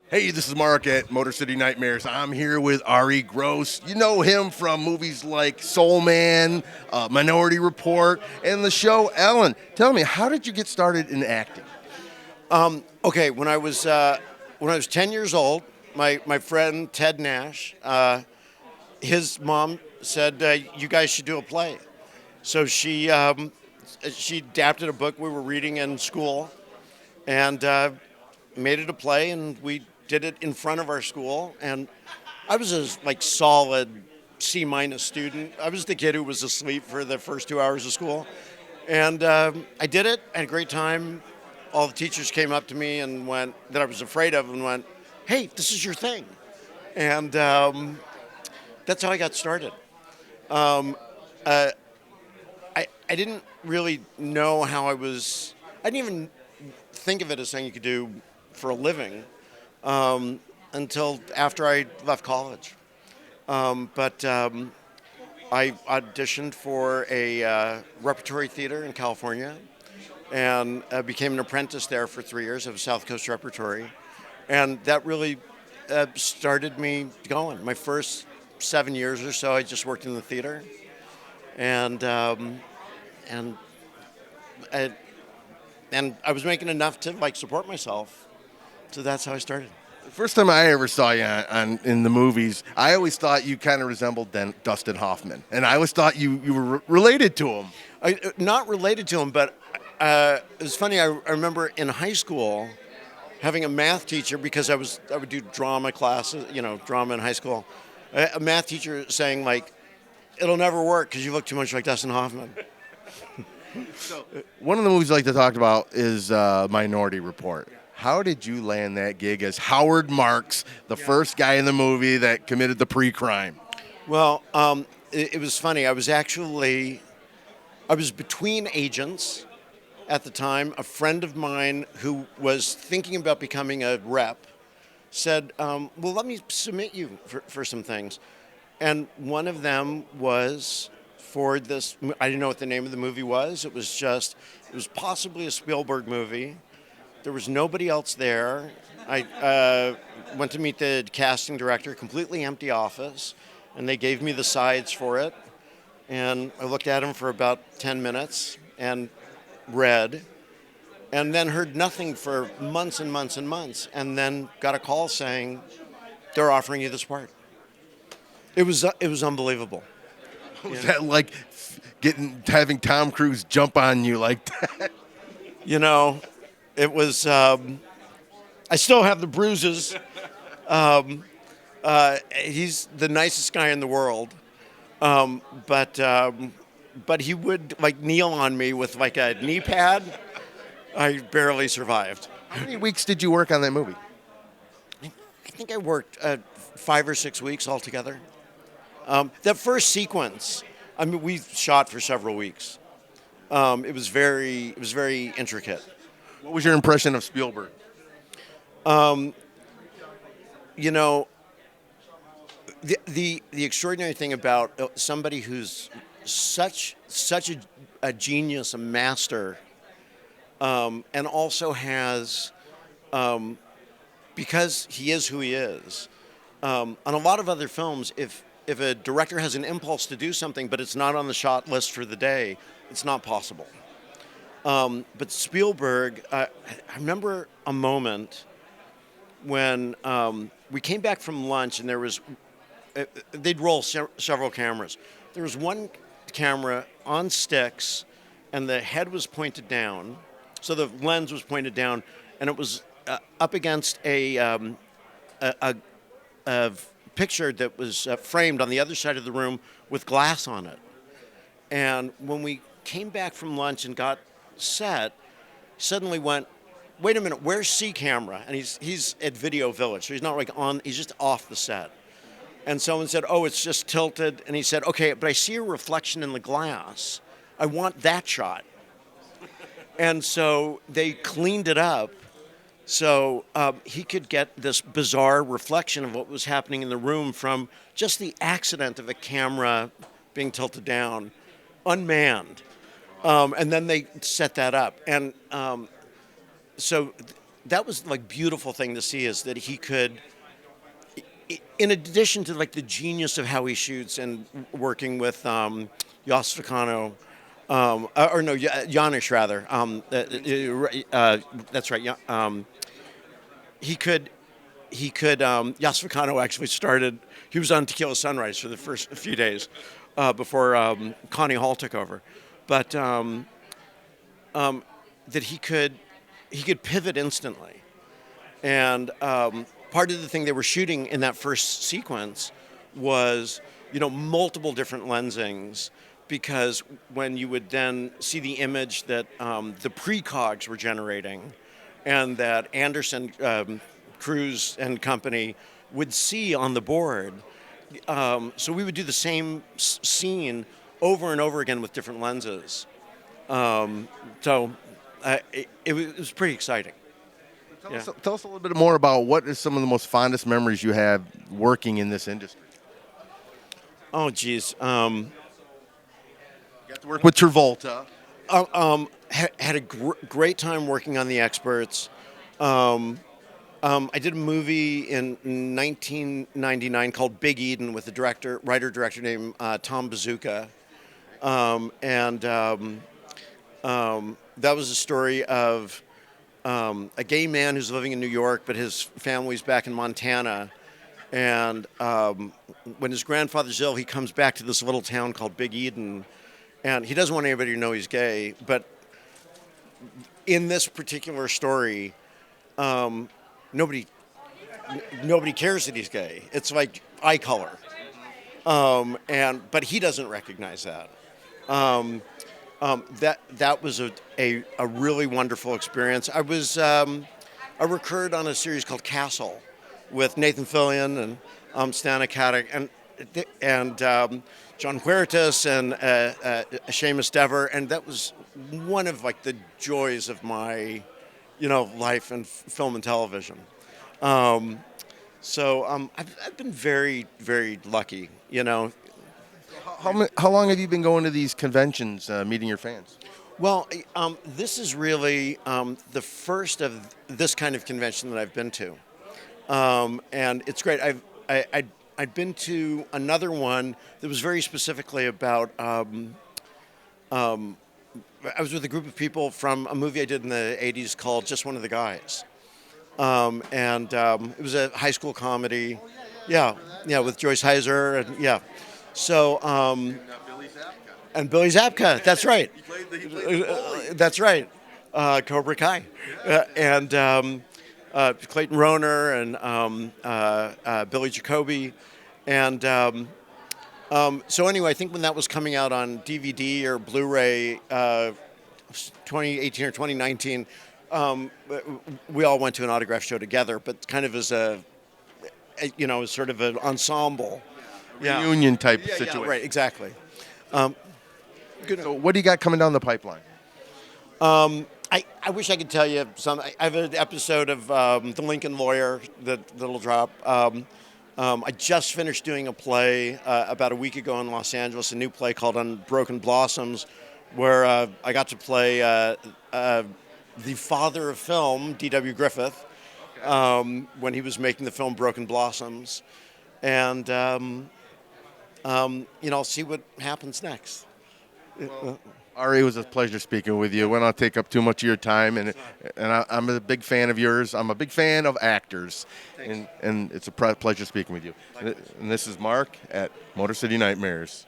Hey, this is Mark at Motor City Nightmares. I'm here with Arye Gross. You know him from movies like Soul Man, Minority Report, and the show Ellen. Tell me, how did you get started in acting? Okay, when I was 10 years old, my friend Ted Nash, his mom said you guys should do a play. So she adapted a book we were reading in school, and made it a play, and we did it in front of our school. And I was a solid C-minus student. I was the kid who was asleep for the first 2 hours of school, and I did it. I had a great time. All the teachers came up to me and went that I was afraid of, and went, "Hey, this is your thing," and that's how I got started. Um, uh, I didn't really know how I was. I didn't even think of it as something you could do for a living until after I left college. But I auditioned for a repertory theater in California, and became an apprentice there for 3 years of South Coast Repertory, and that really started me going. My first 7 years or so, I just worked in the theater, and and I, and I was making enough to support myself. So that's how I started. The first time I ever saw you in the movies, I always thought you kind of resembled Dustin Hoffman, and I always thought you were related to him. Not related to him, but it was funny. I remember in high school having a math teacher, because I would do drama classes, drama in high school. A math teacher saying "It'll never work because you look too much like Dustin Hoffman." One of the movies I like to talk about is Minority Report. How did you land that gig as Howard Marks, the first guy in the movie that committed the pre-crime? Well, it was funny. I was between agents at the time. A friend of mine who was thinking about becoming a rep said, "Well, let me submit you for some things." And one of them was for this. I didn't know what the name of the movie was. It was possibly a Spielberg movie. There was nobody else there. I went to meet the casting director, completely empty office, and they gave me the sides for it. And I looked at him for about 10 minutes and read, and then heard nothing for months and months and months, and then got a call saying, "They're offering you this part." It was unbelievable. Was that like having Tom Cruise jump on you like that? You know, it was. I still have the bruises. He's the nicest guy in the world, but he would kneel on me with a knee pad. I barely survived. How many weeks did you work on that movie? I think I worked 5 or 6 weeks altogether. That first sequence, I mean, we shot for several weeks. It was very intricate. What was your impression of Spielberg? You know, the extraordinary thing about somebody who's such a genius, a master, and also has, because he is who he is. On a lot of other films, if a director has an impulse to do something, but it's not on the shot list for the day, it's not possible. But Spielberg, I remember a moment when we came back from lunch, and they'd roll several cameras. There was one camera on sticks, and the head was pointed down, so the lens was pointed down, and it was up against a picture that was framed on the other side of the room with glass on it. And when we came back from lunch and got set, suddenly went, "Wait a minute, where's C camera?" And he's at Video Village, so he's not on, he's just off the set. And someone said, "Oh, it's just tilted." And he said, "Okay, but I see a reflection in the glass. I want that shot." And so they cleaned it up so he could get this bizarre reflection of what was happening in the room from just the accident of a camera being tilted down, unmanned. And then they set that up. And so that was like beautiful thing to see, is that he could, in addition to like the genius of how he shoots and working with Jos Vecano, or no, Janusz rather. That's right. He could. Jos Vecano actually started. He was on Tequila Sunrise for the first few days before Connie Hall took over, but that he could pivot instantly, and part of the thing they were shooting in that first sequence was, multiple different lensings, because when you would then see the image that the precogs were generating, and that Anderson, Cruz and company would see on the board, so we would do the same scene over and over again with different lenses. It was pretty exciting. Tell us a little bit more about what is some of the most fondest memories you have working in this industry. Oh, geez. You got to work with Travolta. Had a great time working on The Experts. I did a movie in 1999 called Big Eden with a writer-director named Tom Bazooka. That was a story of a gay man who's living in New York, but his family's back in Montana. And when his grandfather's ill, he comes back to this little town called Big Eden. And he doesn't want anybody to know he's gay. But in this particular story, nobody cares that he's gay. It's like eye color. But he doesn't recognize that. That was a really wonderful experience. I recurred on a series called Castle with Nathan Fillion and Stana Katic and John Huertas and Seamus Dever, and that was one of like the joys of my, life in film and television. I've been very, very lucky, How long have you been going to these conventions, meeting your fans? Well, this is really the first of this kind of convention that I've been to, and it's great. I'd been to another one that was very specifically about. I was with a group of people from a movie I did in the '80s called Just One of the Guys, and it was a high school comedy. Yeah, with Joyce Heiser and yeah. So. And Billy Zabka, that's right. He played the that's right. Cobra Kai. And Clayton Rohner and Billy Jacoby. And so anyway, I think when that was coming out on DVD or Blu-ray, 2018 or 2019, we all went to an autograph show together, but kind of as sort of an ensemble. Reunion type situation. Yeah, right, exactly. Good. So what do you got coming down the pipeline? I wish I could tell you some. I have an episode of The Lincoln Lawyer that'll drop. I just finished doing a play about a week ago in Los Angeles, a new play called Unbroken Blossoms, where I got to play the father of film, D.W. Griffith, when he was making the film Broken Blossoms. And, I'll see what happens next. Well, Arye, it was a pleasure speaking with you. I won't take up too much of your time, and I'm a big fan of yours. I'm a big fan of actors, and it's a pleasure speaking with you. And this is Mark at Motor City Nightmares.